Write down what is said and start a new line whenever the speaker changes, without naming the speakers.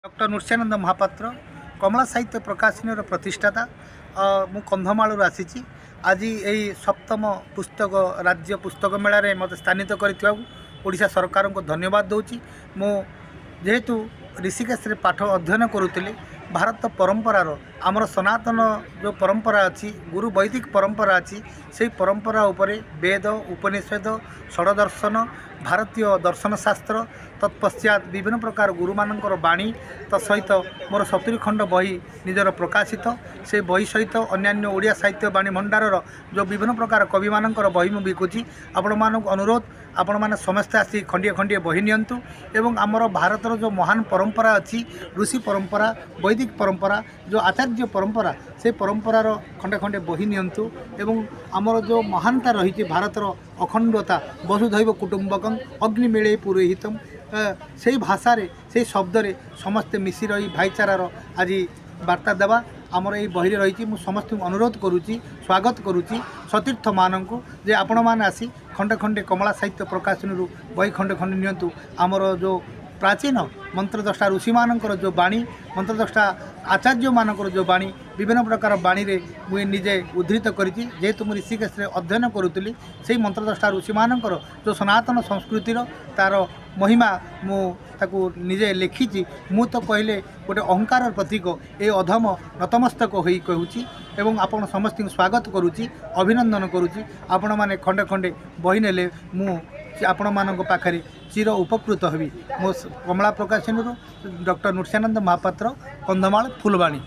Doctor नृत्यानंद Mahapatra कमला साहित्य प्रकाशन प्रतिष्ठाता मु कंधमालू आसी आज यही सप्तम पुस्तक राज्य पुस्तक मेल मत स्थानित करा सरकार को धन्यवाद दूची। मु जेहेतु ऋषिकेश पाठ अध्ययन करुली भारत परंपरार आमर सनातन जो परंपरा अच्छी गुरु वैदिक परंपरा अच्छी से परंपरा उपरे वेद उपनिषद षडदर्शन भारतीय दर्शन शास्त्र तत्पश्चात विभिन्न प्रकार गुरु मानकर बाणी तत्सहित मोर 70 खंड बही निजर प्रकाशित से बही सहित अन्यान्य ओडिया साहित्य बाणी भंडार जो विभिन्न प्रकार कवि मानकर बही मु बिकुची। आपण मानक अनुरोध आपण माने समस्ते आसी खंडिए खंडिए बही नियंतु एवं आमर भारतर जो महान परंपरा अच्छी ऋषि परंपरा वैदिक परंपरा जो आचार्य परंपरा से परंपरार खंडे खंडे बही नियंतु एवं आमर जो महानता रही भारतर अखंडता वसुधैव कुटुंबकम अग्निमेले पुरोहितम से भाषा से शब्द समस्ते मिसी रही भाईचारार आज वार्ता देवा आमर ये बही रही समस्त अनुरोध करुच्ची स्वागत करुच्ची सतीर्थ मानक जे आपण मैंने आसी खंडे खंडे कमला साहित्य प्रकाशन बही खंडे खंडे नियंतु आमर जो प्राचीन मंत्रद्रष्टा ऋषि मानकर जो बाणी मंत्रद्रष्टा आचार्य मानकर जो बाणी विभिन्न प्रकार बाणी रे मुझे निजे उद्धृत करी जेहेतु मुझे ऋषिकेश अध्ययन करुली से मंत्रद्रष्टा ऋषि मानकर जो सनातन संस्कृतिर तार महिमा मुझे निजे लिखी मु तो कहले गोटे अहंकार प्रतीक ये अधम नतमस्तक हो कहूँ एवं आपण समस्त स्वागत करुच्ची अभिनंदन करुच्ची। आपण मैंने खंडे खंडे बही नेले मु आपण मानक पाखरे चिर उपकृत हेबी। मो कमला प्रकाशन डॉक्टर नृत्यानंद महापात्र कंधमाल फुलवाणी।